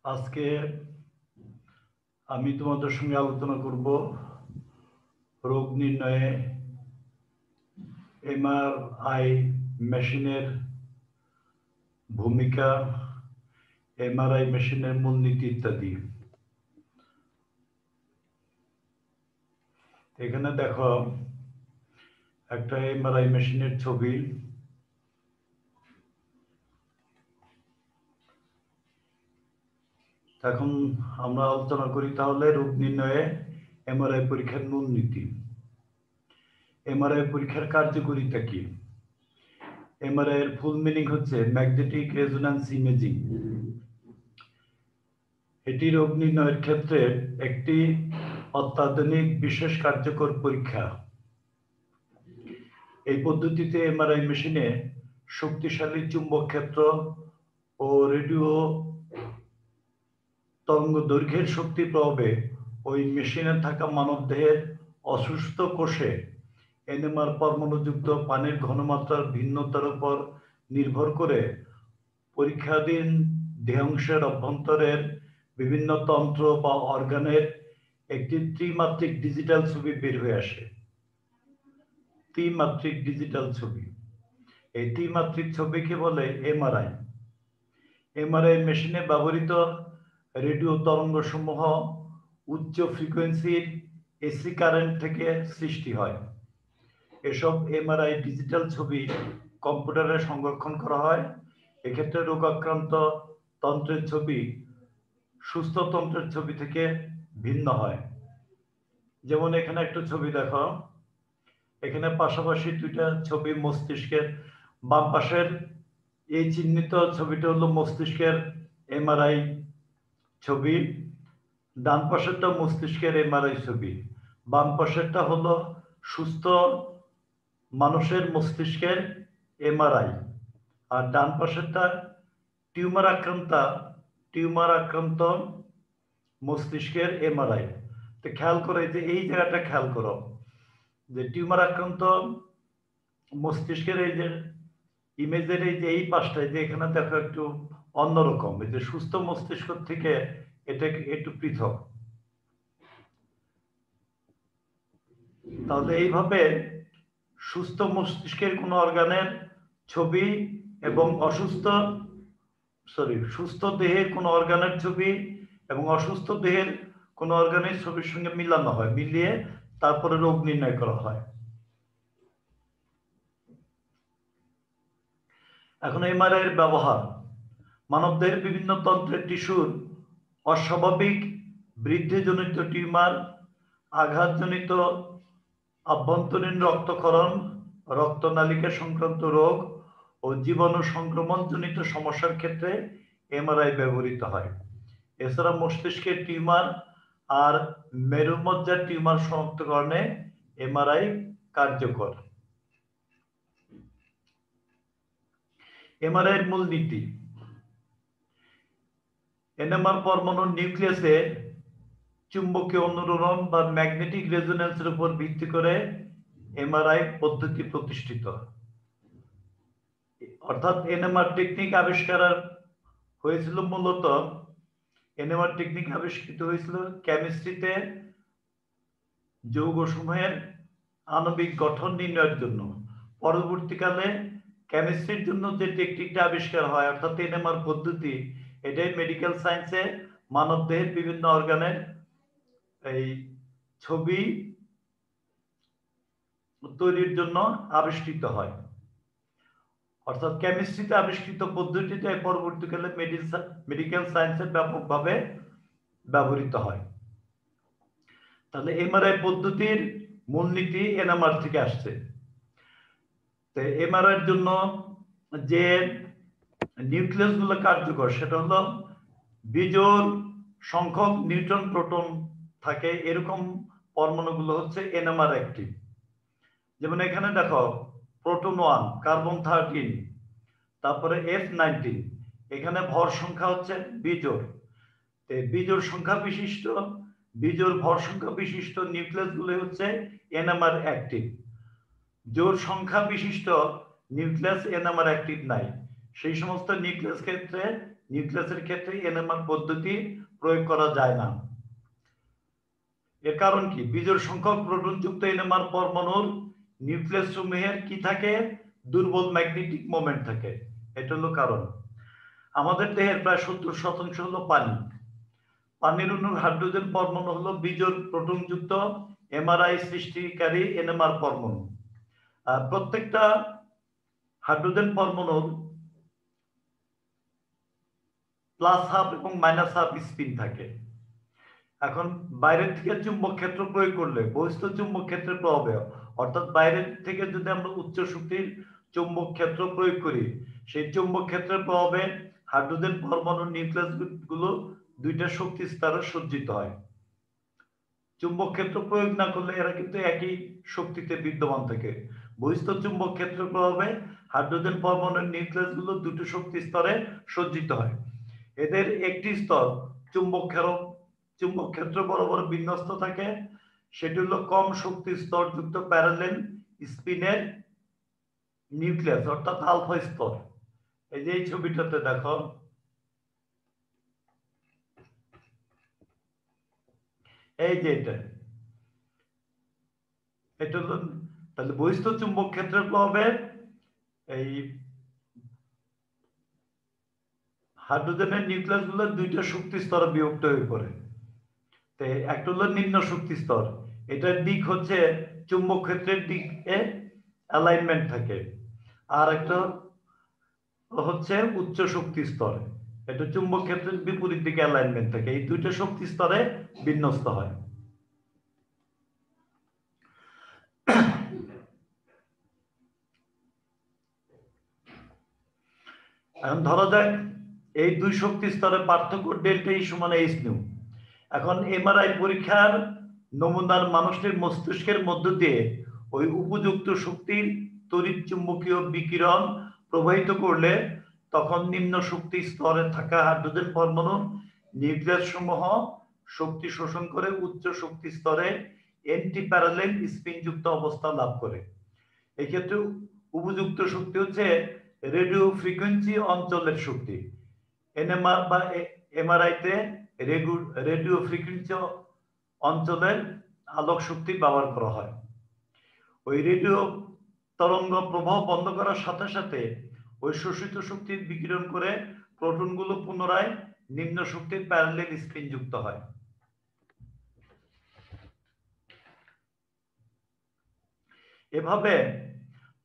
আজকে আমি তোমাদের সঙ্গে আলোচনা করব রোগ নির্ণয়ে এমআরআই মেশিনের ভূমিকা, এমআরআই মেশিনের মূলনীতি ইত্যাদি। এখানে দেখো একটা এমআরআই মেশিনের ছবি। এখন আমরা আলোচনা করি তাহলে রোগ নির্ণয়ে এমআরআই পরীক্ষার মূলনীতি। এমআরআই পরীক্ষার কার্যকারিতা কি? এমআরআই এর ফুল মিনিং হচ্ছে ম্যাগনেটিক রেজোন্যান্স ইমেজিং। এটি রোগ নির্ণয়ের ক্ষেত্রে একটি অত্যাধুনিক বিশেষ কার্যকর পরীক্ষা। এই পদ্ধতিতে এমআরআই মেশিনে শক্তিশালী চুম্বক ক্ষেত্র ও রেডিও তরঙ্গ দৈর্ঘ্যের শক্তি প্রভাবে ওই মেশিনে থাকা মানবদেহের অসুস্থ কোষে এনএমআর পরমাণুযুক্ত পানির ঘনমাত্রার ভিন্নতার উপর নির্ভর করে পরীক্ষাধীন দেহাংশের অভ্যন্তরের বিভিন্ন তন্ত্র বা অর্গানের একটি ত্রিমাত্রিক ডিজিটাল ছবি বের হয়ে আসে। ত্রিমাত্রিক ডিজিটাল ছবি, এই ত্রিমাত্রিক ছবিকে বলে এমআরআই। এমআরআই মেশিনে ব্যবহৃত রেডিও তরঙ্গ সমূহ উচ্চ ফ্রিকোয়েন্সির এসি কারেন্ট থেকে সৃষ্টি হয়। এসব এমআরআই ডিজিটাল ছবি কম্পিউটারে সংরক্ষণ করা হয়। এক্ষেত্রে রোগাক্রান্ত তন্ত্রের ছবি সুস্থ তন্ত্রের ছবি থেকে ভিন্ন হয়। যেমন এখানে একটা ছবি দেখো, এখানে পাশাপাশি দুইটা ছবি মস্তিষ্কের। বাম পাশের এই চিহ্নিত ছবিটা হলো মস্তিষ্কের এমআরআই ছবি, ডান পাশেরটা মস্তিষ্কের এমআরআই ছবি। বাম পাশেরটা হলো সুস্থ মানুষের মস্তিষ্কের এমআরআই, আর ডান পাশেরটা টিউমার আক্রান্ত মস্তিষ্কের এমআরআই। তো খেয়াল করে যে এই জায়গাটা খেয়াল করো যে টিউমার আক্রান্ত মস্তিষ্কের এই যে ইমেজের এই যে এই পাশটায় যে এখানে দেখো একটু অন্যরকম, এই যে সুস্থ মস্তিষ্ক থেকে এটা একটু পৃথক। তাহলে এইভাবে সুস্থ মস্তিষ্কের কোন অর্গানের ছবি এবং সুস্থ দেহের কোন অর্গানের ছবি এবং অসুস্থ দেহের কোন অর্গানের ছবির সঙ্গে মিলানো হয়, মিলিয়ে তারপরে রোগ নির্ণয় করা হয়। এখন এমআরআই এর ব্যবহার মানবদেহের বিভিন্ন তন্ত্রের টিস্যুর অস্বাভাবিক বৃদ্ধিজনিত টিউমার, আঘাতজনিত আভ্যন্তরীণ রক্তক্ষরণ, রক্তনালিকা সংক্রান্ত রোগ ও জীবাণু সংক্রমণজনিত সমস্যার ক্ষেত্রে এমআরআই ব্যবহৃত হয়। এছাড়া মস্তিষ্কের টিউমার আর মেরুমজ্জার টিউমার শনাক্তকরণে এমআরআই কার্যকর। এমআরআই এর মূলনীতি: এনএমআর পরমাণুর নিউক্লিয়াসে চুম্বকীয় অনুরণন বা ম্যাগনেটিক রেজোন্যান্সের উপর ভিত্তি করে এমআরআই পদ্ধতি প্রতিষ্ঠিত। অর্থাৎ এনএমআর টেকনিক আবিষ্কার হয়েছিল মূলত এনএমআর টেকনিক আবিষ্কৃত হয়েছিল কেমিস্ট্রিতে যৌগসমূহের আণবিক গঠন নির্ণয়ের জন্য। পরবর্তীকালে কেমিস্ট্রির জন্য যে টেকনিকটা আবিষ্কার হয় অর্থাৎ এনএমআর পদ্ধতি, এটাই মেডিকেল সায়েন্সে মানবদেহের বিভিন্ন অর্গানের এই ছবি তৈরির জন্য আবিষ্কৃত হয়। অর্থাৎ কেমিস্ট্রিতে আবিষ্কৃত পদ্ধতিতে পরবর্তীকালে মেডিকেল সায়েন্সে ব্যাপকভাবে ব্যবহৃত হয়। তাহলে এমআরআই পদ্ধতির মূলনীতি এনএমআর থেকে আসছে। তো এমআরআই এর জন্য যে নিউক্লিয়াস গুলো কার্যকর সেটা হলো বিজোড় সংখ্যক নিউট্রন প্রোটন থাকে এরকম পরমাণুগুলো হচ্ছে এনএমআর অ্যাক্টিভ। যেমন এখানে দেখো প্রোটন 1 কার্বন 13, তারপরে F19, এখানে ভর সংখ্যা হচ্ছে বিজোড়। বিজোড় ভর সংখ্যা বিশিষ্ট নিউক্লিয়াস গুলো হচ্ছে এনএমআর অ্যাক্টিভ। জোড় সংখ্যা বিশিষ্ট নিউক্লিয়াস এনএমআর অ্যাক্টিভ নাই। সেই সমস্ত নিউক্লিয়াস ক্ষেত্রে নিউক্লিয়াসের ক্ষেত্রে এনএমআর পদ্ধতি প্রয়োগ করা যায় না। এর কারণ কি? বিজোড় সংখ্যক প্রোটনযুক্ত এনএমআর পরমাণুর নিউক্লিয়াস সমূহের কি থাকে? দুর্বল ম্যাগনেটিক মোমেন্ট থাকে। এটা হলো কারণ। আমাদের দেহের প্রায় 70% হলো পানি। পানির অণুর হাইড্রোজেন পরমাণু হলো বিজোড় প্রোটনযুক্ত এমআরআই সৃষ্টিকারী এনএমআর পরমাণু। আর প্রত্যেকটা হাইড্রোজেন পরমাণুর প্লাস হাফ এবং মাইনাস হাফ স্পিন থাকে। এখন বাইরের থেকে চুম্বক ক্ষেত্র প্রয়োগ করলে বহিস্থ চুম্বক ক্ষেত্রের প্রভাবে, অর্থাৎ বাইরের থেকে যদি আমরা উচ্চ শক্তির চুম্বক ক্ষেত্র প্রয়োগ করি, সেই চুম্বক ক্ষেত্রের প্রভাবে হাইড্রোজেন পরমাণুর নিউক্লিয়াস গুলো দুইটা শক্তি স্তরে সজ্জিত হয়। চুম্বক ক্ষেত্র প্রয়োগ না করলে এরা কিন্তু একই শক্তিতে বিদ্যমান থাকে। বহিস্থ চুম্বক ক্ষেত্রের প্রভাবে হাইড্রোজেন পরমাণুর নিউক্লিয়াস গুলো দুটো শক্তি স্তরে সজ্জিত হয়। এদের একটি স্তর চুম্বক ক্ষেত্র বরাবর বিন্যস্ত থাকে, সেটি হলো কম শক্তি স্তর যুক্ত প্যারালেল স্পিনের নিউক্লিয়াস, অর্থাৎ আলফা স্তর। এই যে এই ছবিটাতে দেখো, এই যে এটা হলো, তাহলে বহিস্থ চুম্বক ক্ষেত্রের প্রভাবে এই হাইড্রোজেনের নিউক্লিয়াস গুলো দুইটা শক্তি স্তরে বিভক্ত হয়ে পড়ে। তো একটা হলো নিম্ন শক্তি স্তর, এটার দিক হচ্ছে চুম্বক ক্ষেত্রের দিকে অ্যালাইনমেন্ট থাকে। আর একটা হচ্ছে উচ্চ শক্তি স্তর, এটা চুম্বক ক্ষেত্রের বিপরীত দিকে অ্যালাইনমেন্ট থাকে। এই দুইটা শক্তি স্তরে বিন্যস্ত হয়। এখন ধরা যাক এই দুই শক্তি স্তরের পার্থক্য ডেল্টা ই সমান এইচ নিউ। এখন এমআরআই পরীক্ষার নমুনার মানুষের মস্তিষ্কের মধ্য দিয়ে ওই উপযুক্ত শক্তির তড়িৎ চুম্বকীয় বিকিরণ প্রবাহিত করলে তখন নিম্ন শক্তি স্তরে থাকা হাইড্রোজেন পরমাণুর নিউক্লিয়াস সমূহ শক্তি শোষণ করে উচ্চ শক্তি স্তরে এন্টি প্যারালেল স্পিনযুক্ত অবস্থা লাভ করে। এক্ষেত্রে উপযুক্ত শক্তি হচ্ছে রেডিও ফ্রিকোয়েন্সি অঞ্চলের শক্তি। এনএমআর বা এমআরআইতে রেডিও ফ্রিকোয়েন্সি অঞ্চলের আলোক শক্তি ব্যবহার করা হয়। ওই রেডিও তরঙ্গ প্রবাহ বন্ধ করার সাথে সাথে ওই শোষিত শক্তি বিকিরণ করে প্রোটনগুলো পুনরায় নিম্ন শক্তির প্যারালেল স্পিন যুক্ত হয়। এভাবে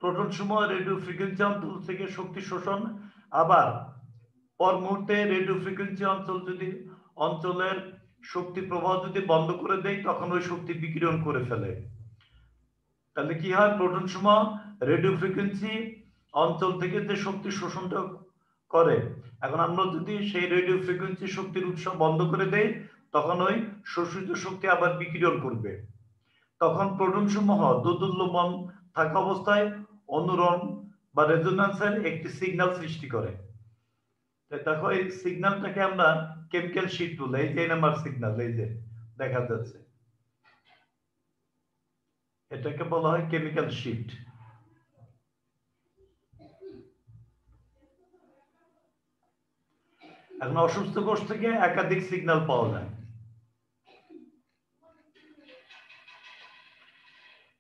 প্রোটন সমূহ রেডিও ফ্রিকোয়েন্সি অঞ্চল থেকে শক্তি শোষণ, আবার পর মুহূর্তে রেডিও ফ্রিকোয়েন্সি অঞ্চলের শক্তি প্রবাহ যদি বন্ধ করে দেয়, তখন ওই শক্তি বিকিরণ করে ফেলে। তাহলে কি হয়? প্রোটন সমূহ রেডিও ফ্রিকোয়েন্সি অঞ্চল থেকে যে শক্তি শোষণটা করে, এখন আমরা যদি সেই রেডিও ফ্রিকোয়েন্সি শক্তির উৎস বন্ধ করে দেই, তখন ওই শোষিত শক্তি আবার বিকিরণ করবে। তখন প্রোটন সমূহ দোদুল্যমান থাকা অবস্থায় অনুরণ বা রেজোন্যান্সের একটি সিগন্যাল সৃষ্টি করে। দেখো এই সিগন্যালটাকে আমরা কেমিক্যাল শিট বলি। এই যে নাম্বার সিগন্যাল, এই যে দেখা যাচ্ছে, এটাকে বলা হয় কেমিক্যাল শিট। এখন অসুস্থ কোষ থেকে একাধিক সিগন্যাল পাওয়া যায়।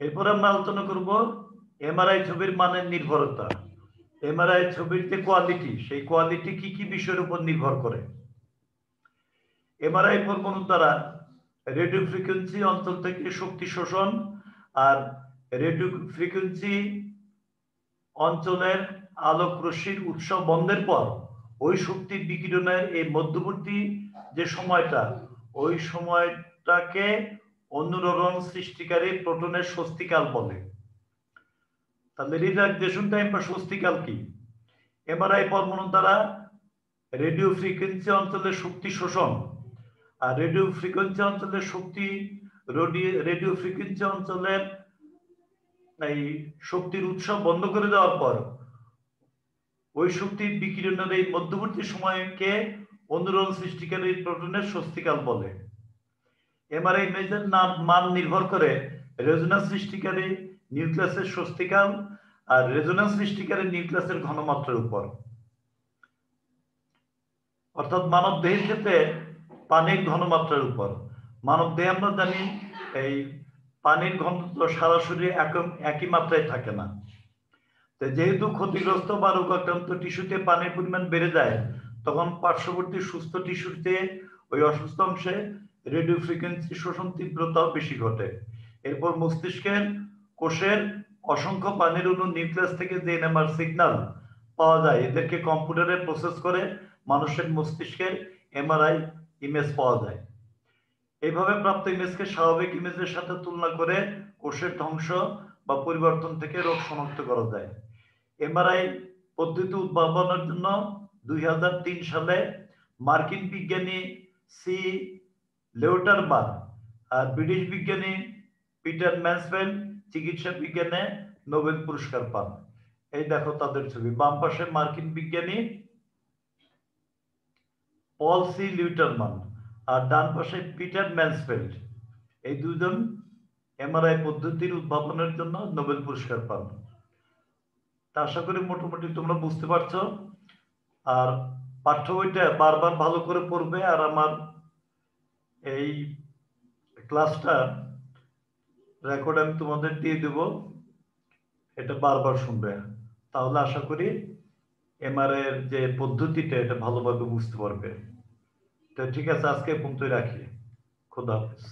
এরপর আমরা আলোচনা করব এমআরআই ছবির মানের নির্ভরতা। এমআরআই ছবির যে কোয়ালিটি, সেই কোয়ালিটি কি কি বিষয়ের উপর নির্ভর করে? এমআরআই পরমাণু দ্বারা রেডিও ফ্রিকোয়েন্সি অঞ্চল থেকে শক্তি শোষণ আর রেডিও ফ্রিকোয়েন্সি অঞ্চলের আলোক রশ্মির উৎস বন্ধের পর ওই শক্তি বিকিরণের এই মধ্যবর্তী যে সময়টা, ওই সময়টাকে অনুরণন সৃষ্টিকারী প্রোটনের স্বস্তিকাল বলে। তাহলে রিল্যাক্সেশন টাইম বা স্বস্তিকাল কি? এমআরআই পরমাণু দ্বারা রেডিও ফ্রিকোয়েন্সি অঞ্চলের শক্তি শোষণ আর রেডিও ফ্রিকোয়েন্সি অঞ্চলের শক্তি রেডিও ফ্রিকোয়েন্সি অঞ্চলের এই শক্তির উৎস বন্ধ করে দেওয়ার পর ওই শক্তির বিকিরণের এই মধ্যবর্তী সময়কে অনুরণ সৃষ্টিকারী প্রোটনের স্বস্তিকাল বলে। এমআরআই ইমেজের মান নির্ভর করে রেজোন্যান্স সৃষ্টিকারী নিউক্লিয়াসের স্বস্তিকাল আর রেজোন্যান্স সৃষ্টিকারী নিউক্লিয়াসের ঘনমাত্রার উপর। অর্থাৎ মানবদেহের ক্ষেত্রে পানির ঘনমাত্রার উপর। মানবদেহে আমরা জানি এই পানির ঘনত্ব সারা শরীরে একই মাত্রায় থাকে না। তো যেহেতু ক্ষতিগ্রস্ত বা রোগাক্রান্ত টিস্যুতে পানির পরিমাণ বেড়ে যায়, তখন পার্শ্ববর্তী সুস্থ টিস্যুতে ওই অসুস্থ অংশে রেডিও ফ্রিকোয়েন্সি শোষণ তীব্রতাও বেশি ঘটে। এরপর মস্তিষ্কের কোষের অসংখ্য পানির অণু নিউক্লিয়াস থেকে যে এনএমআর সিগন্যাল পাওয়া যায়, এদেরকে কম্পিউটারে প্রসেস করে মানুষের মস্তিষ্কের এমআরআই ইমেজ পাওয়া যায়। এইভাবে প্রাপ্ত ইমেজকে স্বাভাবিক ইমেজের সাথে তুলনা করে কোষের ধ্বংস বা পরিবর্তন থেকে রোগ শনাক্ত করা যায়। এমআরআই পদ্ধতি উদ্ভাবনের জন্য 2003 সালে মার্কিন বিজ্ঞানী সি লেউটারবার্গ আর ব্রিটিশ বিজ্ঞানী পিটার ম্যাসওয়েল চিকিৎসা বিজ্ঞানে নোবেল পুরস্কার পান। এই দেখো তাদের ছবি, বাম পাশে মার্কিন বিজ্ঞানী পল সি লিউটারমান আর ডান পাশে পিটার ম্যাসফেল্ড। এই দুজন এমআরআই পদ্ধতির উদ্ভাবনের জন্য নোবেল পুরস্কার পান। তা আশা করি মোটামুটি তোমরা বুঝতে পারছো। আর পাঠ্য বইটা বারবার ভালো করে পড়বে, আর আমার এই ক্লাসটা রেকর্ড আমি তোমাদের দিয়ে দেব, এটা বারবার শুনবে, তাহলে আশা করি এমআরআই এর যে পদ্ধতিটা এটা ভালোভাবে বুঝতে পারবে। তো ঠিক আছে, আজকে পর্যন্তই রাখি। খোদা হাফেজ।